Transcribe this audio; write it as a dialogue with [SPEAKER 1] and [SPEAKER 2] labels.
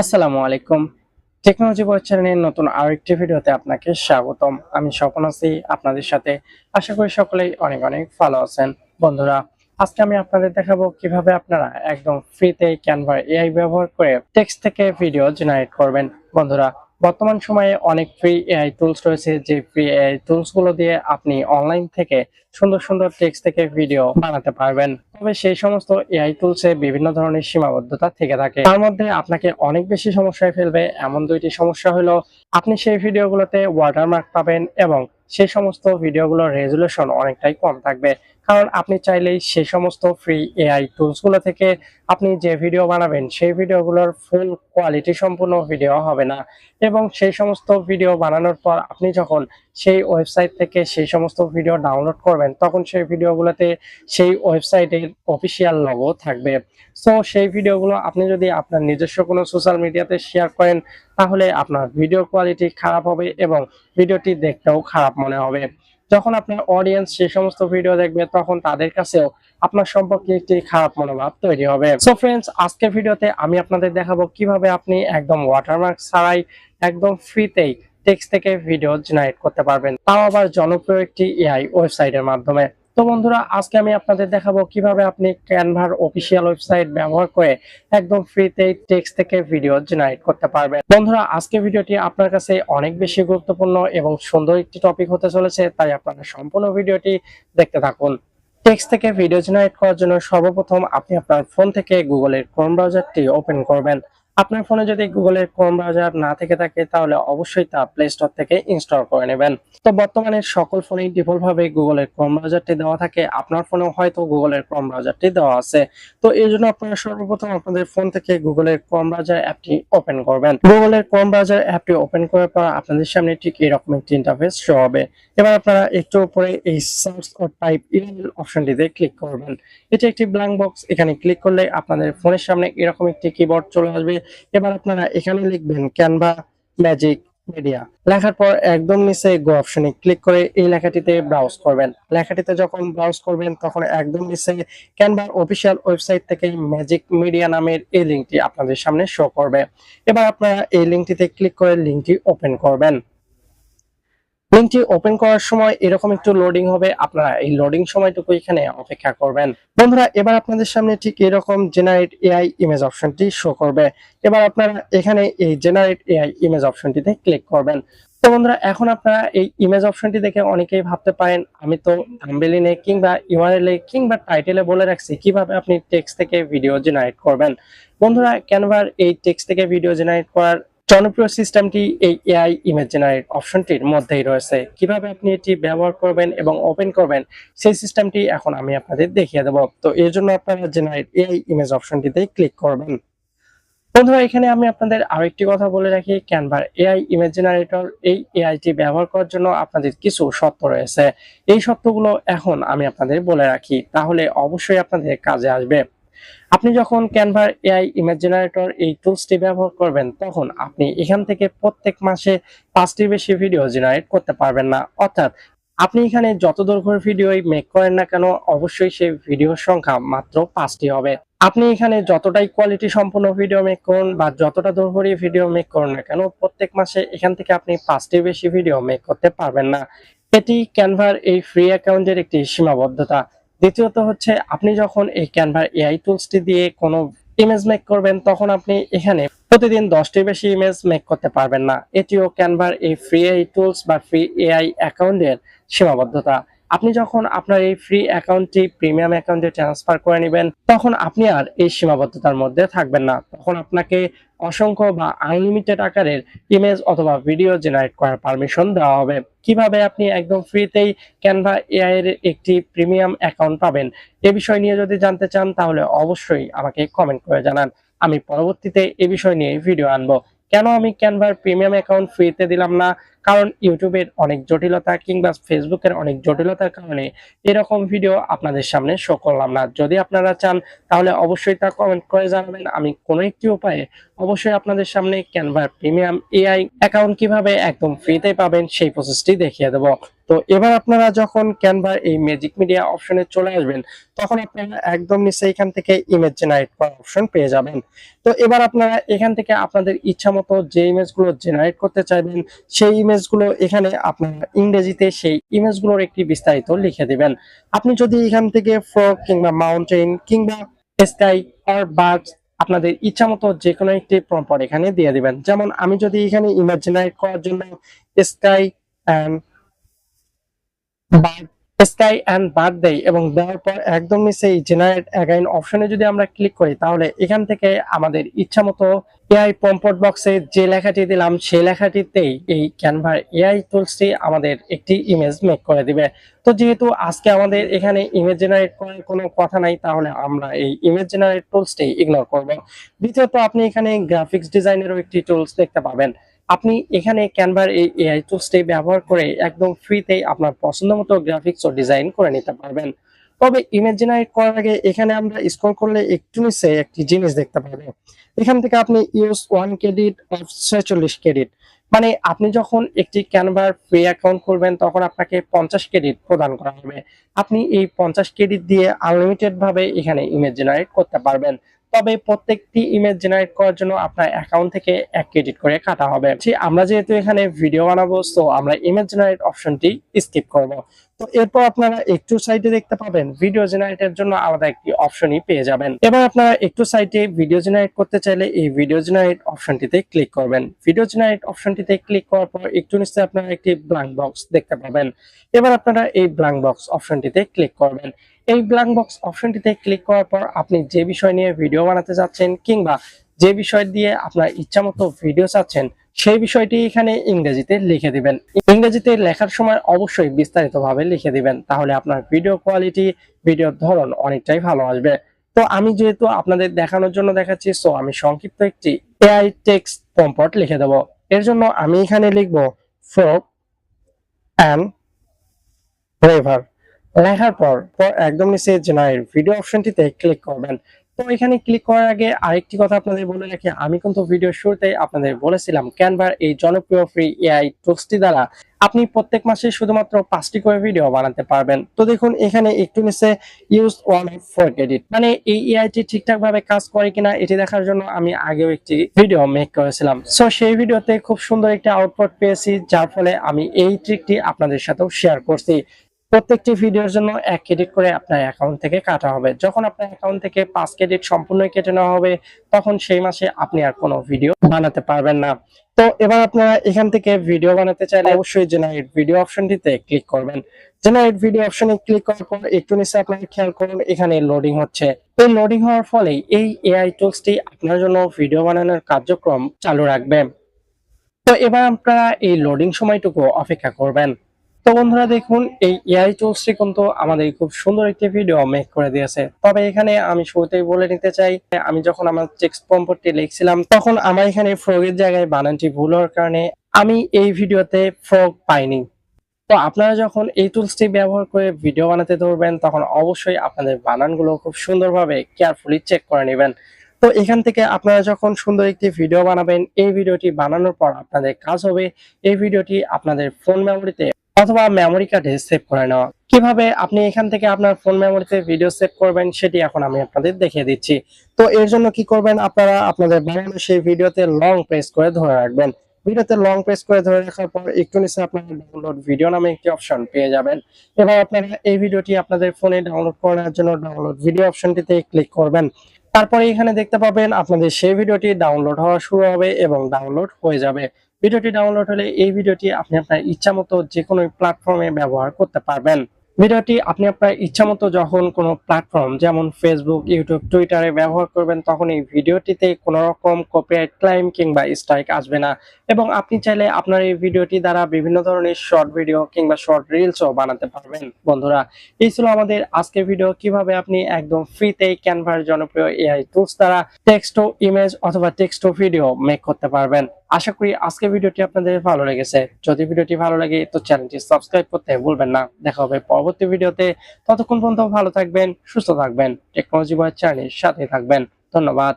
[SPEAKER 1] আসসালামু আলাইকুম। টেকনোলজি বয় চ্যানেলের নতুন আরেকটি ভিডিওতে আপনাকে স্বাগতম। আমি স্বপন আছি আপনাদের সাথে। আশা করি সকলেই অনেক অনেক ভালো আছেন। বন্ধুরা, আজকে আমি আপনাদের দেখাবো কিভাবে আপনারা একদম ফ্রিতে ক্যানভা এআই ব্যবহার করে টেক্সট থেকে ভিডিও জেনারেট করবেন। বন্ধুরা, বর্তমান সময়ে অনেক ফ্রি এআই টুলস রয়েছে, যে ফ্রি এআই টুলস গুলো দিয়ে আপনি অনলাইন থেকে সুন্দর সুন্দর টেক্সট থেকে ভিডিও বানাতে পারবেন। তবে সেই সমস্ত এআই টুলসে বিভিন্ন ধরনের সীমাবদ্ধতা থেকে থাকে। তার মধ্যে আপনাকে অনেক বেশি সমস্যায় ফেলবে এমন দুইটি সমস্যা হলো, আপনি সেই ভিডিওগুলোতে ওয়াটারমার্ক পাবেন এবং সেই সমস্ত ভিডিওগুলোর রেজুলেশন অনেকটাই কম থাকবে। কারণ আপনি চাইলেই সেই সমস্ত ফ্রি এআই টুলস গুলো থেকে আপনি যে ভিডিও বানাবেন সেই ভিডিওগুলোর ফুল কোয়ালিটি সম্পূর্ণ ভিডিও হবে না। এবং সেই সমস্ত ভিডিও বানানোর পর আপনি যখন সেই ওয়েবসাইট থেকে সেই সমস্ত ভিডিও ডাউনলোড করবেন, তখন সেই ভিডিওগুলোতে সেই ওয়েবসাইটের অফিসিয়াল লোগো থাকবে। সো সেই ভিডিওগুলো আপনি যদি আপনার নিজস্ব কোনো সোশ্যাল মিডিয়াতে শেয়ার করেন, তাহলে আপনার ভিডিও কোয়ালিটি খারাপ হবে এবং ভিডিওটি দেখতেও খারাপ মনে হবে। যখন আপনার অডিয়েন্স সেই সমস্ত ভিডিও দেখবে, তখন তাদের কাছেও আপনার সম্পর্কে একটি খারাপ মনোভাব তৈরি হবে। সো ফ্রেন্ডস, আজকের ভিডিওতে আমি আপনাদের দেখাবো কিভাবে আপনি একদম ওয়াটারমার্ক ছাড়াই একদম ফ্রিতেই টেক্সট থেকে ভিডিও জেনারেট করতে পারবেন, তাও আবার জনপ্রিয় একটি এআই ওয়েবসাইটের মাধ্যমে। তো বন্ধুরা, আজকে আমি আপনাদের দেখাবো কিভাবে আপনি ক্যানভার অফিসিয়াল ওয়েবসাইট ব্যবহার করে একদম ফ্রিতে টেক্সট থেকে ভিডিও জেনারেট করতে পারবেন। বন্ধুরা, আজকে ভিডিওটি আপনার কাছে অনেক বেশি গুরুত্বপূর্ণ এবং সুন্দর একটি টপিক হতে চলেছে, তাই আপনারা সম্পূর্ণ ভিডিওটি দেখতে থাকুন। টেক্সট থেকে ভিডিও জেনারেট করার জন্য সর্বপ্রথম আপনি আপনার ফোন থেকে গুগলের ক্রোম ব্রাউজারটি ওপেন করবেন। আপনার ফোনে যদি গুগলের ক্রোম ব্রাউজার না থেকে থাকে, তাহলে অবশ্যই তা প্লে স্টোর থেকে ইনস্টল করে নেবেন। তো বর্তমানে সকল ফোনেই ডিফল্ট ভাবে গুগলের ক্রোম ব্রাউজারটি দেওয়া থাকে, আপনার ফোনেও হয়তো গুগলের ক্রোম ব্রাউজারটি দেওয়া আছে। তো এই জন্য আপনারা সর্বপ্রথম আপনাদের ফোন থেকে গুগলের ক্রোম ব্রাউজার অ্যাপটি ওপেন করবেন। গুগলের ক্রোম ব্রাউজার অ্যাপটি ওপেন করার পর আপনাদের সামনে ঠিক এরকম একটি ইন্টারফেস শো হবে। এবার আপনারা একটু উপরে এই সার্চ অর টাইপ ইমেল অপশনটিতে ক্লিক করবেন। এটি একটি ব্ল্যাঙ্ক বক্স, এখানে ক্লিক করলে আপনাদের ফোনের সামনে এরকম একটি কিবোর্ড চলে আসবে। এবার আপনারা এখানে লিখবেন ক্যানভা ম্যাজিক মিডিয়া। লেখার পর একদম নিচে গো অপশনে ক্লিক করে এই লেখাটিতে ব্রাউজ করবেন। লেখাটিতে যখন ব্রাউজ করবেন, তখন একদম নিচে ক্যানভার অফিসিয়াল ওয়েবসাইট থেকে ম্যাজিক মিডিয়া নামের এই লিঙ্কটি আপনাদের সামনে শো করবে। এবার আপনারা এই লিঙ্কটিতে ক্লিক করে লিঙ্কটি ওপেন করবেন। লিঙ্কটি ওপেন করার সময় এরকম একটু লোডিং হবে, আপনারা এই লোডিং সময়টুকু এখানে অপেক্ষা করবেন। বন্ধুরা, এবার আপনাদের সামনে ঠিক এরকম জেনারেট এআই ইমেজ অপশনটি শো করবে। এবার আপনারা এখানে এই জেনারেট এআই ইমেজ অপশনটিতে ক্লিক করবেন। তো বন্ধুরা, এখন আপনারা এই ইমেজ অপশনটি দেখে অনেকেই ভাবতে পারেন, আমি তো থাম্বনেইলে কিংবা ইউআরএল এ কিংবা টাইটেলে বলে রাখছি কিভাবে আপনি টেক্সট থেকে ভিডিও জেনারেট করবেন। বন্ধুরা, ক্যানভার এই টেক্সট থেকে ভিডিও জেনারেট করার জনপ্রিয় সিস্টেমটি এই এআই ইমেজ জেনারেট অপশনটির মধ্যেই রয়েছে। কিভাবে আপনি এটি ব্যবহার করবেন এবং ওপেন করবেন, সেই সিস্টেমটি এখন আমি আপনাদের দেখিয়ে দেব। তো এর জন্য আপনারা জেনারেট এআই ইমেজ অপশনটিতে ক্লিক করবেন। বন্ধুরা, এখানে আমি আপনাদের আরেকটি কথা বলে রাখি, ক্যানভার এআই ইমেজ জেনারেটর এই এআইটি ব্যবহার করার জন্য আপনাদের কিছু শর্ত রয়েছে। এই শর্তগুলো এখন আমি আপনাদের বলে রাখি, তাহলে অবশ্যই আপনাদের কাজে আসবে। আপনি যখন ক্যানভার এআই ইমেজ জেনারেটর এই টুলসটি ব্যবহার করবেন, তখন আপনি এখান থেকে প্রত্যেক মাসে 5টির বেশি ভিডিও জেনারেট করতে পারবেন না। অর্থাৎ আপনি এখানে যত দৈর্ঘ্যের ভিডিওই মেক করেন না কেন, অবশ্যই সেই ভিডিওর সংখ্যা মাত্র 5টি হবে। আপনি এখানে যতটাই কোয়ালিটি সম্পন্ন ভিডিও মেক করুন বা যতটা দৈর্ঘ্যের ভিডিও মেক করুন না কেন, প্রত্যেক মাসে এখান থেকে আপনি 5টির বেশি ভিডিও মেক করতে পারবেন না। এটি ক্যানভার এই ফ্রি অ্যাকাউন্টের একটি সীমাবদ্ধতা। দ্বিতীয়ত হচ্ছে, আপনি যখন এই ক্যানভা এআই টুলসটি দিয়ে কোনো ইমেজ মেক করবেন, তখন আপনি এখানে প্রতিদিন 10টির বেশি ইমেজ মেক করতে পারবেন না। এটিও ক্যানভার এই ফ্রি এআই টুলস বা ফ্রি এআই অ্যাকাউন্টের সীমাবদ্ধতা। আপনি যখন আপনার এই ফ্রি অ্যাকাউন্টটি প্রিমিয়াম অ্যাকাউন্টে ট্রান্সফার করে নেবেন, তখন আপনি আর এই সীমাবদ্ধতার মধ্যে থাকবেন না। তখন আপনাকে অসংখ্য বা আনলিমিটেড আকারের ইমেজ অথবা ভিডিও জেনারেট করার পারমিশন দেওয়া হবে। কিভাবে আপনি একদম ফ্রিতেই ক্যানভা এআই এর একটি প্রিমিয়াম অ্যাকাউন্ট পাবেন, এ বিষয় নিয়ে যদি জানতে চান, তাহলে অবশ্যই আমাকে কমেন্ট করে জানান। আমি পরবর্তীতে এ বিষয় নিয়ে ভিডিও আনবো। কেন আমি ক্যানভার প্রিমিয়াম অ্যাকাউন্ট ফ্রিতে দিলাম না, কারণ ইউটিউবের অনেক জটিলতা কিংবা ফেসবুকের অনেক জটিলতার কারণে এরকম ভিডিও আপনাদের সামনে শো করলাম না। যদি আপনারা চান, তাহলে অবশ্যই তা কমেন্ট করে জানাবেন। আমি কোনো একটি উপায়ে অবশ্যই আপনাদের সামনে ক্যানভার প্রিমিয়াম এআই অ্যাকাউন্ট কিভাবে একদম ফ্রিতে পাবেন সেই প্রসেসটি দেখিয়ে দেব। তো এবার আপনারা যখন ক্যানভার এই ম্যাজিক মিডিয়া অপশনে চলে আসবেন, তখন আপনারা একদম নিচে এখান থেকে ইমেজ জেনারেট করার অপশন পেয়ে যাবেন। তো এবার আপনারা এখান থেকে আপনাদের ইচ্ছা মতো যে ইমেজগুলো জেনারেট করতে চাইবেন, সেই ইমেজগুলো এখানে আপনারা ইংরেজিতে সেই ইমেজগুলোর একটি বিস্তারিত লিখে দিবেন। আপনি যদি এখান থেকে ফ্রগ কিংবা মাউন্টেন কিংবা স্কাই আর বার্ডস আপনাদের ইচ্ছা মতো যে কোনো একটি প্রম্পট এখানে দিয়ে দিবেন। যেমন আমি যদি এখানে ইমেজ জেনারেট করার জন্য sky and bird sky and bird দেই এবং দেওয়ার পর একদম নিচে এই জেনারেট অ্যাগাইন অপশনে যদি আমরা ক্লিক করি, তাহলে এখান থেকে আমাদের ইচ্ছা মতো এআই প্রম্পট বক্সে যে লেখাটি দিলাম সেই লেখাটিতেই এই ক্যানভার এআই টুলসটি আমাদের একটি ইমেজ মেক করে দিবে। তো যেহেতু আজকে আমাদের এখানে ইমেজ জেনারেট করার কোনো কথা নাই, তাহলে আমরা এই ইমেজ জেনারেট টুলসটি ইগনোর করব। দ্বিতীয়ত আপনি এখানে গ্রাফিক্স ডিজাইনেরও একটি টুলস দেখতে পাবেন। আপনি এখানে ক্যানভার এই এআই টুলসটি ব্যবহার করে একদম ফ্রিতেই আপনার পছন্দ মতো গ্রাফিক্স ও ডিজাইন করে নিতে পারবেন। তবে ইমেজ জেনারেট করার আগে এখানে আমরা স্ক্রল করলে একটু নিচে একটি জিনিস দেখতে পাবেন। এখান থেকে আপনি ইউজ 1 ক্রেডিট অফ 46 ক্রেডিট, মানে আপনি যখন একটি ক্যানভার ফ্রি অ্যাকাউন্ট করবেন তখন আপনাকে 50 ক্রেডিট প্রদান করা হবে। আপনি এই 50 ক্রেডিট দিয়ে আনলিমিটেড ভাবে এখানে ইমেজ জেনারেট করতে পারবেন। তবে প্রত্যেকটি ইমেজ জেনারেট করার জন্য আপনার অ্যাকাউন্ট থেকে 1 ক্রেডিট করে কাটা হবে। আমরা যেহেতু এখানে ভিডিও বানাবো, সো আমরা ইমেজ জেনারেট অপশনটি স্কিপ করব। তো এরপর আপনারা একটু সাইডে দেখতে পাবেন ভিডিও জেনারেটের জন্য আলাদা একটি অপশনই পেয়ে যাবেন। এবার আপনারা একটু সাইডে ভিডিও জেনারেট করতে চাইলে এই ভিডিও জেনারেট অপশনটিতে ক্লিক করবেন। ভিডিও জেনারেট অপশনটিতে ক্লিক করার পর একটু নিচে আপনারা একটি ব্ল্যাঙ্ক বক্স দেখতে পাবেন। এবার আপনারা এই ব্ল্যাঙ্ক বক্স অপশনটিতে ক্লিক করবেন। এই ব্ল্যাঙ্ক বক্স অপশনটিতে ক্লিক করার পর আপনি যে বিষয় নিয়ে ভিডিও বানাতে যাচ্ছেন কিংবা যে বিষয় দিয়ে আপনার ইচ্ছা মতো ভিডিও চাচ্ছেন, সেই বিষয়টি এখানে ইংরেজিতে লিখে দিবেন। ইংরেজিতে লেখার সময় অবশ্যই বিস্তারিতভাবে লিখে দিবেন, তাহলে আপনার ভিডিও কোয়ালিটি, ভিডিওর ধরন অনেকটাই ভালো আসবে। তো আমি যেহেতু আপনাদের দেখানোর জন্য দেখাচ্ছি, সো আমি সংক্ষিপ্ত একটি এআই টেক্সট প্রম্পট লিখে দেব। এর জন্য আমি এখানে লিখব ফ্রগ অ্যান্ড রেভার। লেখার পর একদম নিচে জেনারেট ভিডিও অপশনটিতে ক্লিক করবেন। তো এখানে ক্লিক করার আগে আরেকটি কথা আপনাদের বলে রাখি, আমি কিন্তু ভিডিও শুরুতেই আপনাদের বলেছিলাম ক্যানভার এই জনপ্রিয় ফ্রি এআই টুলসটি দ্বারা আপনি প্রত্যেক মাসে শুধুমাত্র 5টি করে ভিডিও বানাতে পারবেন। তো দেখুন এখানে একটু নিচে ইউজ 1 অফ 4 ক্রেডিট, মানে এই এআইটি ঠিকঠাক ভাবে কাজ করে কিনা এটি দেখার জন্য আমি আগেও একটি ভিডিও মেক করেছিলাম। সো সেই ভিডিওতে খুব সুন্দর একটি আউটপুট পেয়েছি, যার ফলে আমি এই ট্রিকটি আপনাদের সাথেও শেয়ার করছি। প্রত্যেকটি ভিডিওর জন্য 1 ক্রেডিট করে আপনার অ্যাকাউন্ট থেকে কাটা হবে। যখন আপনার অ্যাকাউন্ট থেকে 5 ক্রেডিট সম্পূর্ণ কেটে নেওয়া হবে, তখন সেই মাসে আপনি আর কোনো ভিডিও বানাতে পারবেন না। তো এবার আপনারা এখান থেকে ভিডিও বানাতে চাইলে অবশ্যই জেনারেট ভিডিও অপশনটিতে ক্লিক করবেন। জেনারেট ভিডিও অপশনে ক্লিক করার পর একটু নিচে আপনারা খেয়াল করুন এখানে লোডিং হচ্ছে। এই লোডিং হওয়ার ফলে এই এআই টুলসটি আপনার জন্য ভিডিও বানানোর কার্যক্রম চালু রাখবে। তো এবার আপনারা এই লোডিং সময়টুকু অপেক্ষা করবেন। তো বন্ধুরা দেখুন এই এআই টুলসটি কিন্তু আমাদের খুব সুন্দর একটি ভিডিও মেক করে দিয়েছে। তবে এখানে আমি শুরুতেই বলে নিতে চাই, আমি যখন আমার টেক্সট প্রম্পটটি লিখছিলাম তখন আমার এখানে ফ্রগের জায়গায় বানানটি ভুল হওয়ার কারণে আমি এই ভিডিওতে ফ্রগ পাইনি। তো আপনারা যখন এই টুলসটি ব্যবহার করে ভিডিও বানাতে ধরবেন, তখন অবশ্যই আপনাদের বানানগুলো খুব সুন্দরভাবে কেয়ারফুলি চেক করে নেবেন। তো এখান থেকে আপনারা যখন সুন্দর একটি ভিডিও বানাবেন, এই ভিডিওটি বানানোর পর আপনাদের কাজ হবে এই ভিডিওটি আপনাদের ফোন মেমোরিতে অথবা মেমোরি কার্ডে সেভ করে নেওয়া। কিভাবে আপনি এখান থেকে আপনার ফোন মেমোরিতে ভিডিও সেভ করবেন সেটি এখন আমি আপনাদের দেখিয়ে দিচ্ছি। তো এর জন্য কি করবেন, আপনারা আপনাদের বানানো সেই ভিডিওতে লং প্রেস করে ধরে রাখবেন। ভিডিওতে লং প্রেস করে ধরে রাখার পর একটু নিচে আপনারা ডাউনলোড ভিডিও নামে একটি অপশন পেয়ে যাবেন। এবার আপনারা এই ভিডিওটি আপনাদের ফোনে ডাউনলোড করার জন্য ডাউনলোড ভিডিও অপশনটিতে ক্লিক করবেন। তারপরে এখানে দেখতে পাবেন আপনাদের সেই ভিডিওটি ডাউনলোড হওয়া শুরু হবে এবং ডাউনলোড হয়ে যাবে। ভিডিওটি ডাউনলোড হলে এই ভিডিওটি আপনি আপনার ইচ্ছা মতো যে কোনো প্ল্যাটফর্মে ব্যবহার করতে পারবেন। ভিডিওটি আপনি আপনার ইচ্ছা মতো যখন কোনো প্ল্যাটফর্ম যেমন ফেসবুক, ইউটিউব, টুইটারে ব্যবহার করবেন, তখন এই ভিডিওটিতে কোনো রকম কপিরাইট ক্লেম কিংবা স্ট্রাইক আসবে না এবং আপনি চাইলে আপনার এই ভিডিওটি দ্বারা বিভিন্ন ধরনের শর্ট ভিডিও কিংবা শর্ট রিলসও বানাতে পারবেন। বন্ধুরা, এই ছিল আমাদের আজকের ভিডিও, কিভাবে আপনি একদম ফ্রিতে ক্যানভার জনপ্রিয় এআই টুলস দ্বারা টেক্সট ও ইমেজ অথবা টেক্সট ও ভিডিও মেক করতে পারবেন। আশা করি আজকের ভিডিওটি আপনাদের ভালো লেগেছে। যদি ভিডিওটি ভালো লাগে তো চ্যানেলটি সাবস্ক্রাইব করতে ভুলবেন না। দেখা হবে পরবর্তী ভিডিওতে। ততক্ষণ পর্যন্ত ভালো থাকবেন, সুস্থ থাকবেন, টেকনোলজি বয় চ্যানেলের সাথে থাকবেন। ধন্যবাদ।